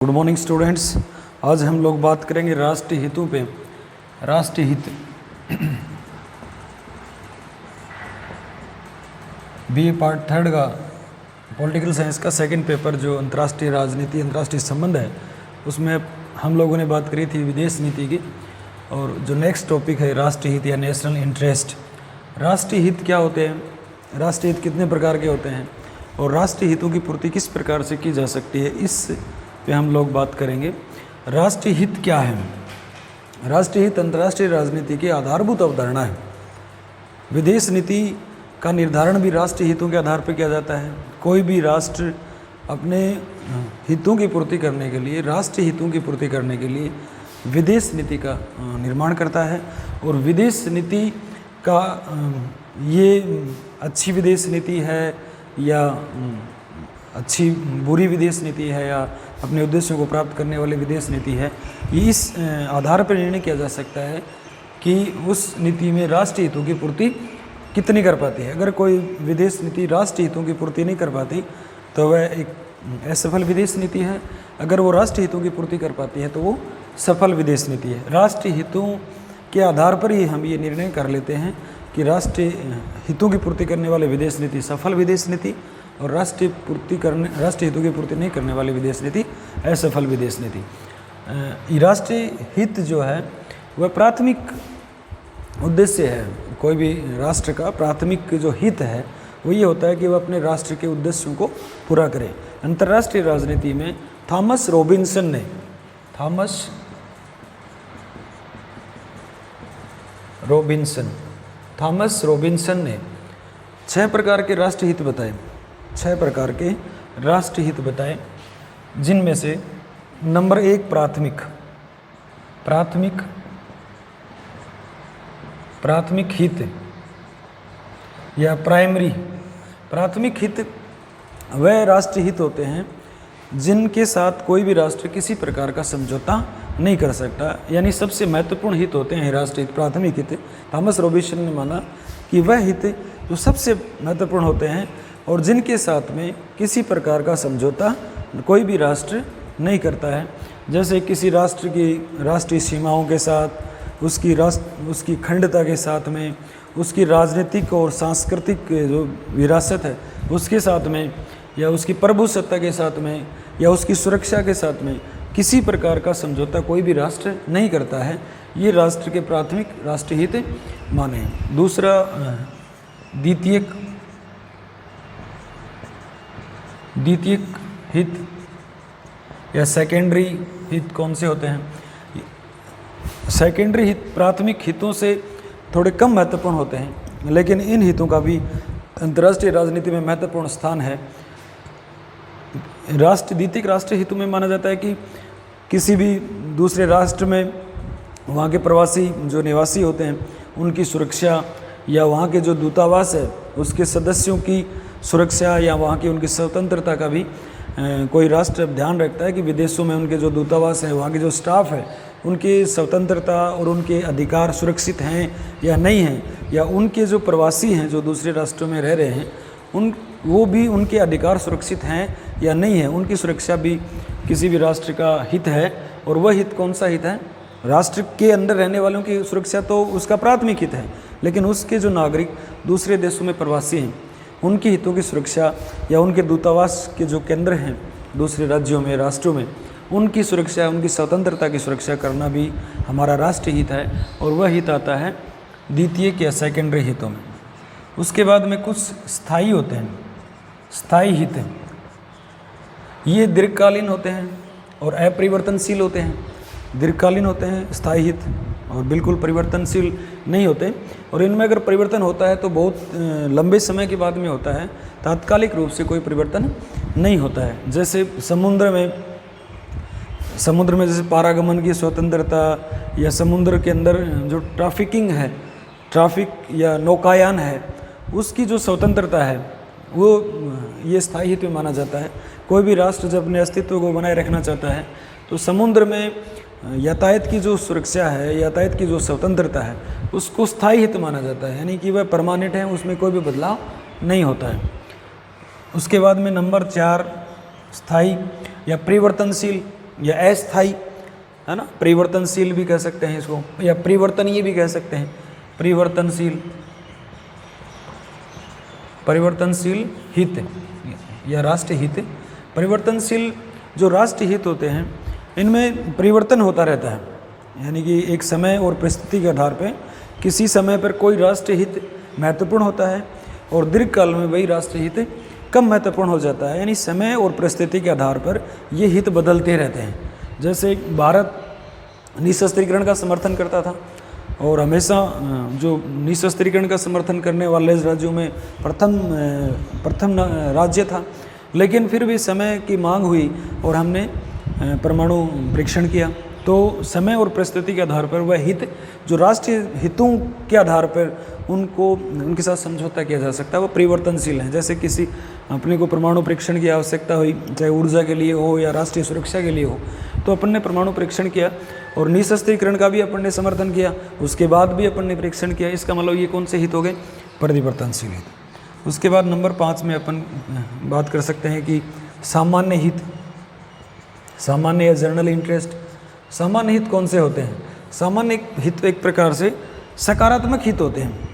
Good morning students. आज हम लोग बात करेंगे राष्ट्रीय हितों पे। राष्ट्रीय हित बी पार्ट थर्ड का पॉलिटिकल साइंस का सेकंड पेपर जो अंतर्राष्ट्रीय राजनीति अंतर्राष्ट्रीय संबंध है, उसमें हम लोगों ने बात करी थी विदेश नीति की। और जो नेक्स्ट टॉपिक है राष्ट्रीय हित या नेशनल इंटरेस्ट। राष्ट्रीय हित क्या होते हैं, राष्ट्रीय हित कितने प्रकार के होते हैं और राष्ट्रीय हितों की पूर्ति किस प्रकार से की जा सकती है, इस पे हम लोग बात करेंगे। राष्ट्रीय हित क्या है? राष्ट्रीय हित अंतर्राष्ट्रीय राजनीति की आधारभूत अवधारणा है। विदेश नीति का निर्धारण भी राष्ट्रीय हितों के आधार पर किया जाता है। कोई भी राष्ट्र अपने हितों की पूर्ति करने के लिए, राष्ट्रीय हितों की पूर्ति करने के लिए विदेश नीति का निर्माण करता है। और विदेश नीति का ये अच्छी विदेश नीति है या अच्छी बुरी विदेश नीति है या अपने उद्देश्यों को प्राप्त करने वाली विदेश नीति है, ये इस आधार पर निर्णय किया जा सकता है कि उस नीति में राष्ट्रीय हितों की पूर्ति कितनी कर पाती है। अगर कोई विदेश नीति राष्ट्रीय हितों की पूर्ति नहीं कर पाती तो वह एक असफल विदेश नीति है। अगर वो राष्ट्रीय हितों की पूर्ति कर पाती है तो वो सफल विदेश नीति है। राष्ट्रीय हितों के आधार पर ही हम ये निर्णय कर लेते हैं कि राष्ट्रीय हितों की पूर्ति करने वाले विदेश नीति सफल विदेश नीति और राष्ट्रीय हितों की पूर्ति नहीं करने वाली विदेश नीति असफल विदेश नीति। राष्ट्रीय हित जो है वह प्राथमिक उद्देश्य है। कोई भी राष्ट्र का प्राथमिक जो हित है वो ये होता है कि वह अपने राष्ट्र के उद्देश्यों को पूरा करे। अंतर्राष्ट्रीय राजनीति में थॉमस रॉबिन्सन ने 6 प्रकार के राष्ट्रीय हित बताए। 6 प्रकार के राष्ट्रीय हित बताए, जिनमें से नंबर 1 प्राथमिक हित या प्राथमिक हित वह राष्ट्रीय हित होते हैं जिनके साथ कोई भी राष्ट्र किसी प्रकार का समझौता नहीं कर सकता। यानी सबसे महत्वपूर्ण हित होते हैं राष्ट्रीय हित, प्राथमिक हित। थॉमस रॉबिन्सन ने माना कि वह हित जो सबसे महत्वपूर्ण होते हैं और जिनके साथ में किसी प्रकार का समझौता कोई भी राष्ट्र नहीं करता है। जैसे किसी राष्ट्र की राष्ट्रीय सीमाओं के साथ, उसकी खंडता के साथ में, उसकी राजनीतिक और सांस्कृतिक जो विरासत है उसके साथ में, या उसकी प्रभुसत्ता के साथ में, या उसकी सुरक्षा के साथ में किसी प्रकार का समझौता कोई भी राष्ट्र नहीं करता है। ये राष्ट्र के प्राथमिक राष्ट्रीय हित माने। दूसरा द्वितीयक हित या सेकेंडरी हित कौन से होते हैं? सेकेंडरी हित प्राथमिक हितों से थोड़े कम महत्वपूर्ण होते हैं, लेकिन इन हितों का भी अंतर्राष्ट्रीय राजनीति में महत्वपूर्ण स्थान है। द्वितीयक राष्ट्रीय हितों में माना जाता है कि किसी भी दूसरे राष्ट्र में वहाँ के प्रवासी जो निवासी होते हैं उनकी सुरक्षा, या वहाँ के जो दूतावास है उसके सदस्यों की सुरक्षा, या वहाँ की उनकी स्वतंत्रता का भी कोई राष्ट्र ध्यान रखता है कि विदेशों में उनके जो दूतावास है, वहाँ के जो स्टाफ है, उनकी स्वतंत्रता और उनके अधिकार सुरक्षित हैं या नहीं हैं, या उनके जो प्रवासी हैं जो दूसरे राष्ट्रों में रह रहे हैं वो भी उनके अधिकार सुरक्षित हैं या नहीं हैं, उनकी सुरक्षा भी किसी भी राष्ट्र का हित है। और वह हित कौन सा हित है? राष्ट्र के अंदर रहने वालों की सुरक्षा तो उसका प्राथमिक हित है, लेकिन उसके जो नागरिक दूसरे देशों में प्रवासी हैं उनके हितों की सुरक्षा, या उनके दूतावास के जो केंद्र हैं दूसरे राज्यों में, राष्ट्रों में, उनकी सुरक्षा, उनकी स्वतंत्रता की सुरक्षा करना भी हमारा राष्ट्रीय हित है। और वह हित आता है द्वितीयक या सेकेंडरी हितों में। उसके बाद में कुछ स्थायी होते हैं, स्थायी हित हैं। ये दीर्घकालीन होते हैं और अपरिवर्तनशील होते हैं। दीर्घकालीन होते हैं स्थायी हित और बिल्कुल परिवर्तनशील नहीं होते। और इनमें अगर परिवर्तन होता है तो बहुत लंबे समय के बाद में होता है, तात्कालिक रूप से कोई परिवर्तन नहीं होता है। जैसे समुद्र में जैसे पारागमन की स्वतंत्रता, या समुद्र के अंदर जो ट्रैफिक या नौकायान है उसकी जो स्वतंत्रता है वो ये स्थायी हित में माना जाता है। कोई भी राष्ट्र जब अपने अस्तित्व को बनाए रखना चाहता है तो समुद्र में यातायात की जो सुरक्षा है, यातायात की जो स्वतंत्रता है, उसको स्थायी हित माना जाता है। यानी कि वह परमानेंट है, उसमें कोई भी बदलाव नहीं होता है। उसके बाद में नंबर 4 स्थायी या परिवर्तनशील या अस्थायी, है ना, परिवर्तनशील भी कह सकते हैं इसको, या परिवर्तनीय भी कह सकते हैं, परिवर्तनशील हित या राष्ट्रीय हित। परिवर्तनशील जो राष्ट्रीय हित होते हैं इनमें परिवर्तन होता रहता है, यानी कि एक समय और परिस्थिति के आधार पर किसी समय पर कोई राष्ट्रीय हित महत्वपूर्ण होता है और दीर्घकाल में वही राष्ट्रीय हित कम महत्वपूर्ण हो जाता है, यानी समय और परिस्थिति के आधार पर ये हित बदलते रहते हैं। जैसे भारत निशस्त्रीकरण का समर्थन करता था और हमेशा जो निशस्त्रीकरण का समर्थन करने वाले राज्यों में प्रथम राज्य था, लेकिन फिर भी समय की मांग हुई और हमने परमाणु परीक्षण किया। तो समय और परिस्थिति के आधार पर वह हित जो राष्ट्रीय हितों के आधार पर उनके साथ समझौता किया जा सकता है, वो परिवर्तनशील है। जैसे किसी अपने को परमाणु परीक्षण की आवश्यकता हुई, चाहे ऊर्जा के लिए हो या राष्ट्रीय सुरक्षा के लिए हो, तो अपन ने परमाणु परीक्षण किया और निशस्त्रीकरण का भी अपन ने समर्थन किया, उसके बाद भी अपन ने परीक्षण किया। इसका मतलब ये कौन से हित हो गए? परिवर्तनशील हित। उसके बाद नंबर 5 में अपन बात कर सकते हैं कि सामान्य हित, सामान्य या जनरल इंटरेस्ट। सामान्य हित कौन से होते हैं? सामान्य हित एक प्रकार से सकारात्मक हित होते हैं।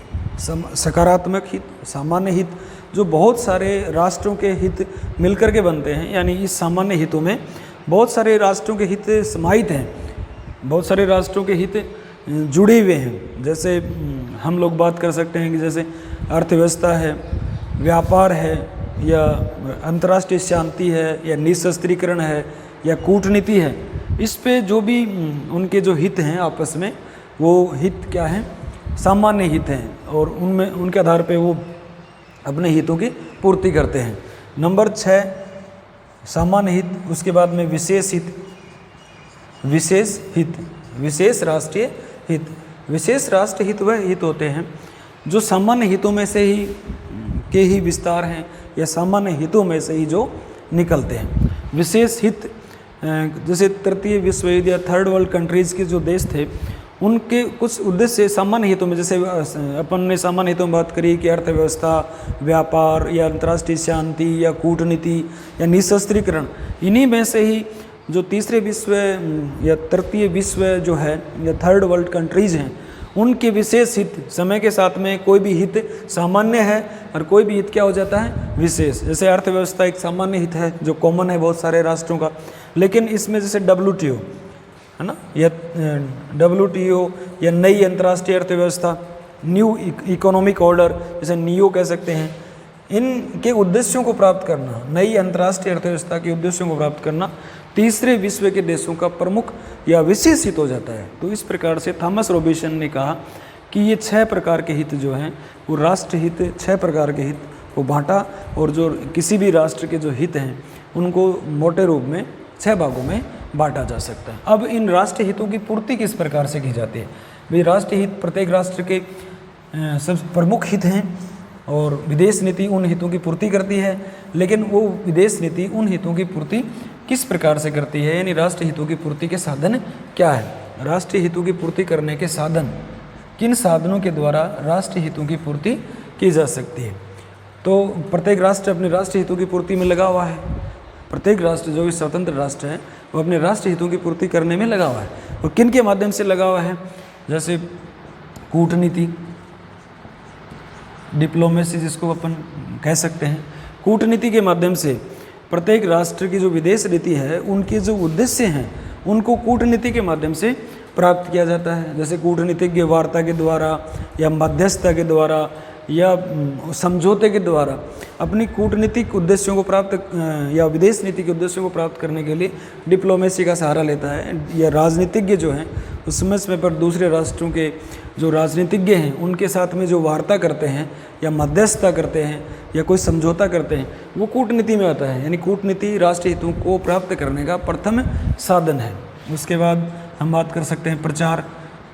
सकारात्मक हित, सामान्य हित जो बहुत सारे राष्ट्रों के हित मिलकर के बनते हैं, यानी इस सामान्य हितों में बहुत सारे राष्ट्रों के हित समाहित हैं, बहुत सारे राष्ट्रों के हित जुड़े हुए हैं। जैसे हम लोग बात कर सकते हैं कि जैसे अर्थव्यवस्था है, व्यापार है, या अंतर्राष्ट्रीय शांति है, या निशस्त्रीकरण है, या कूटनीति है। इस पे जो भी उनके जो हित हैं आपस में, वो हित क्या हैं? सामान्य हित हैं, और उनमें उनके आधार पे वो अपने हितों की पूर्ति करते हैं। नंबर 6 सामान्य हित। उसके बाद में विशेष हित, विशेष राष्ट्रीय हित। विशेष राष्ट्रीय हित वह हित होते हैं जो सामान्य हितों में से ही विस्तार हैं, या सामान्य हितों में से ही जो निकलते हैं। विशेष हित जैसे तृतीय विश्व युद्ध या थर्ड वर्ल्ड कंट्रीज़ के जो देश थे, उनके कुछ उद्देश्य सामान्य हितों में, जैसे अपन ने सामान्य हितों में बात करी कि अर्थव्यवस्था, व्यापार, या अंतर्राष्ट्रीय शांति, या कूटनीति, या निशस्त्रीकरण, इन्हीं में से ही जो तीसरे विश्व या तृतीय विश्व जो है या थर्ड वर्ल्ड कंट्रीज़ हैं, उनके विशेष हित, समय के साथ में कोई भी हित सामान्य है और कोई भी हित क्या हो जाता है? विशेष। जैसे अर्थव्यवस्था एक सामान्य हित है जो कॉमन है बहुत सारे राष्ट्रों का, लेकिन इसमें जैसे WTO है ना, या WTO या नई अंतर्राष्ट्रीय अर्थव्यवस्था, न्यू इकोनॉमिक ऑर्डर, जैसे नियो कह सकते हैं, इनके उद्देश्यों को प्राप्त करना, नई अंतर्राष्ट्रीय अर्थव्यवस्था के उद्देश्यों को प्राप्त करना तीसरे विश्व के देशों का प्रमुख या विशेष हित हो जाता है। तो इस प्रकार से थॉमस रॉबिन्सन ने कहा कि ये 6 प्रकार के हित जो हैं वो राष्ट्र हित, 6 प्रकार के हित को बांटा, और जो किसी भी राष्ट्र के जो हित हैं उनको मोटे रूप में 6 भागों में बांटा जा सकता है। अब इन राष्ट्रीय हितों की पूर्ति किस प्रकार से की जाती है? भाई राष्ट्रीय हित प्रत्येक राष्ट्र के सब प्रमुख हित हैं, और विदेश नीति उन हितों की पूर्ति करती है, लेकिन वो विदेश नीति उन हितों की पूर्ति किस प्रकार से करती है, यानी राष्ट्रीय हितों की पूर्ति के साधन क्या है? राष्ट्रीय हितों की पूर्ति करने के साधन, किन साधनों के द्वारा राष्ट्रीय हितों की पूर्ति की जा सकती है? तो प्रत्येक राष्ट्र अपने राष्ट्रीय हितों की पूर्ति में लगा हुआ है। प्रत्येक राष्ट्र जो भी स्वतंत्र राष्ट्र है वो अपने राष्ट्रीय हितों की पूर्ति करने में लगा हुआ है। और किन के माध्यम से लगा हुआ है? जैसे कूटनीति, डिप्लोमेसी जिसको अपन कह सकते हैं, कूटनीति के माध्यम से प्रत्येक राष्ट्र की जो विदेश नीति है उनके जो उद्देश्य हैं उनको कूटनीति के माध्यम से प्राप्त किया जाता है। जैसे कूटनीतिज्ञ वार्ता के द्वारा, या मध्यस्थता के द्वारा, या समझौते के द्वारा अपनी कूटनीतिक उद्देश्यों को प्राप्त या विदेश नीति के उद्देश्यों को प्राप्त करने के लिए डिप्लोमेसी का सहारा लेता है। या राजनीतिज्ञ जो हैं उस समय पर दूसरे राष्ट्रों के जो राजनीतिज्ञ हैं उनके साथ में जो वार्ता करते हैं या मध्यस्थता करते हैं या कोई समझौता करते हैं, वो कूटनीति में आता है। यानी कूटनीति राष्ट्रीय हितों को प्राप्त करने का प्रथम साधन है। उसके बाद हम बात कर सकते हैं प्रचार।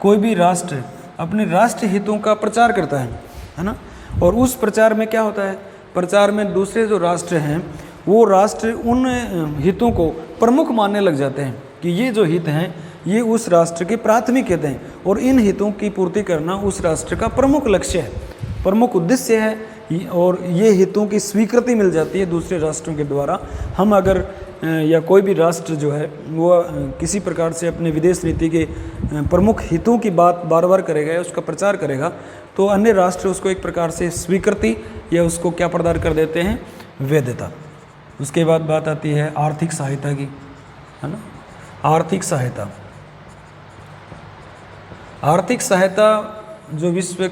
कोई भी राष्ट्र अपने राष्ट्रीय हितों का प्रचार करता है ना, और उस प्रचार में क्या होता है? प्रचार में दूसरे जो राष्ट्र हैं वो राष्ट्र उन हितों को प्रमुख मानने लग जाते हैं कि ये जो हित हैं ये उस राष्ट्र के प्राथमिक हित हैं, और इन हितों की पूर्ति करना उस राष्ट्र का प्रमुख लक्ष्य है, प्रमुख उद्देश्य है, और ये हितों की स्वीकृति मिल जाती है दूसरे राष्ट्रों के द्वारा। हम अगर या कोई भी राष्ट्र जो है वो किसी प्रकार से अपने विदेश नीति के प्रमुख हितों की बात बार बार करेगा या उसका प्रचार करेगा, तो अन्य राष्ट्र उसको एक प्रकार से स्वीकृति या उसको क्या प्रदान कर देते हैं, वैधता। उसके बाद बात आती है आर्थिक सहायता की, है ना। आर्थिक सहायता, आर्थिक सहायता जो विश्व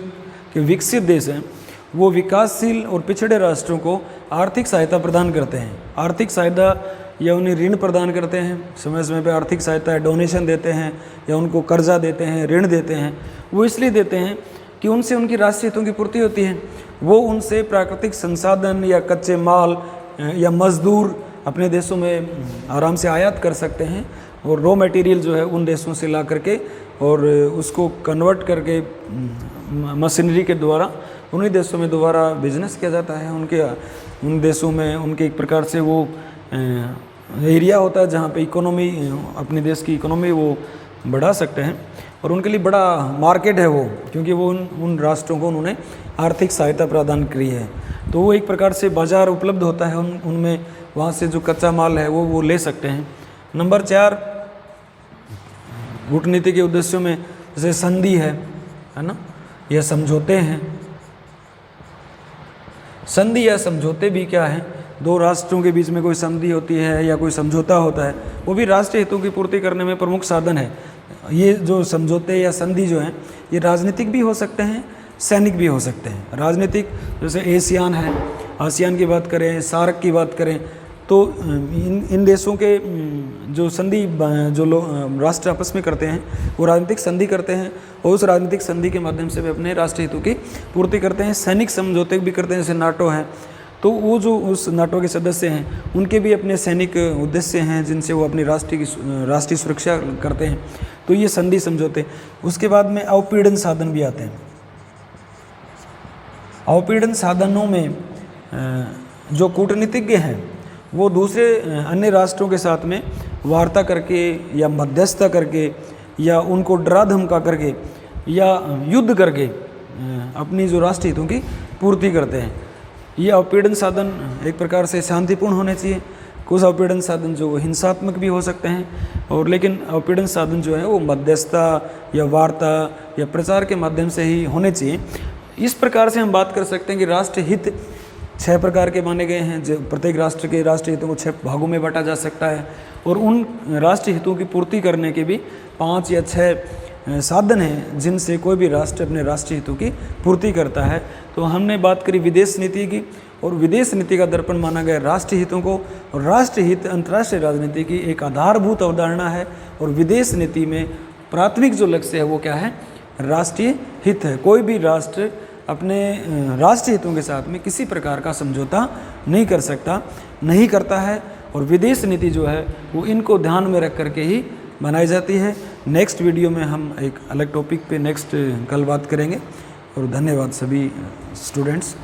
के विकसित देश हैं वो विकासशील और पिछड़े राष्ट्रों को आर्थिक सहायता प्रदान करते हैं। आर्थिक सहायता या उन्हें ऋण प्रदान करते हैं, समय समय पे आर्थिक सहायता डोनेशन देते हैं या उनको कर्जा देते हैं, ऋण देते हैं। वो इसलिए देते हैं कि उनसे उनकी राष्ट्रीय हितों की पूर्ति होती है। वो उनसे प्राकृतिक संसाधन या कच्चे माल या मजदूर अपने देशों में आराम से आयात कर सकते हैं और रॉ मटेरियल जो है उन देशों से ला करके और उसको कन्वर्ट करके मशीनरी के द्वारा उन्हीं देशों में दोबारा बिजनेस किया जाता है। उन देशों में उनके एक प्रकार से वो एरिया होता है जहाँ पे इकोनॉमी, अपने देश की इकोनॉमी वो बढ़ा सकते हैं और उनके लिए बड़ा मार्केट है वो, क्योंकि वो उन राष्ट्रों को उन्होंने आर्थिक सहायता प्रदान करी है। तो वो एक प्रकार से बाज़ार उपलब्ध होता है उनमें, वहाँ से जो कच्चा माल है वो ले सकते हैं। नंबर 4, कूटनीति के उद्देश्यों में जैसे संधि है ना, या समझौते हैं। संधि या समझौते भी क्या है, दो राष्ट्रों के बीच में कोई संधि होती है या कोई समझौता होता है, वो भी राष्ट्रीय हितों की पूर्ति करने में प्रमुख साधन है। ये जो समझौते या संधि जो हैं ये राजनीतिक भी हो सकते हैं, सैनिक भी हो सकते हैं। राजनीतिक जैसे एशियान है, आसियान की बात करें, सार्क की बात करें, तो इन देशों के जो संधि जो लोग राष्ट्र आपस में करते हैं वो राजनीतिक संधि करते हैं और उस राजनीतिक संधि के माध्यम से वे अपने राष्ट्रीय हितों की पूर्ति करते हैं। सैनिक समझौते भी करते हैं, जैसे नाटो है, तो वो जो उस नाटो के सदस्य हैं उनके भी अपने सैनिक उद्देश्य हैं जिनसे वो अपनी राष्ट्रीय सुरक्षा करते हैं। तो ये संधि समझौते। उसके बाद में अवपीड़न साधन भी आते हैं। अवपीड़न साधनों में जो कूटनीतिज्ञ हैं वो दूसरे अन्य राष्ट्रों के साथ में वार्ता करके या मध्यस्थता करके या उनको डरा धमका करके या युद्ध करके अपनी जो राष्ट्रीय हितों की पूर्ति करते हैं। ये अवपीड़न साधन एक प्रकार से शांतिपूर्ण होने चाहिए। कुछ अवपीड़न साधन जो हिंसात्मक भी हो सकते हैं और लेकिन अवपीड़न साधन जो है वो मध्यस्थता या वार्ता या प्रचार के माध्यम से ही होने चाहिए। इस प्रकार से हम बात कर सकते हैं कि राष्ट्र हित 6 प्रकार के माने गए हैं। जो प्रत्येक राष्ट्र के राष्ट्रीय हितों को 6 भागों में बांटा जा सकता है और उन राष्ट्रीय हितों की पूर्ति करने के भी 5 या 6 साधन हैं जिनसे कोई भी राष्ट्र अपने राष्ट्रीय हितों की पूर्ति करता है। तो हमने बात करी विदेश नीति की, और विदेश नीति का दर्पण माना गया राष्ट्रीय हितों को, और राष्ट्रीय हित अंतर्राष्ट्रीय राजनीति की एक आधारभूत अवधारणा है। और विदेश नीति में प्राथमिक जो लक्ष्य है वो क्या है, राष्ट्रीय हित है। कोई भी राष्ट्र अपने राष्ट्रीय हितों के साथ में किसी प्रकार का समझौता नहीं कर सकता, नहीं करता है। और विदेश नीति जो है वो इनको ध्यान में रख करके ही बनाई जाती है। नेक्स्ट वीडियो में हम एक अलग टॉपिक पे नेक्स्ट कल बात करेंगे। और धन्यवाद सभी स्टूडेंट्स।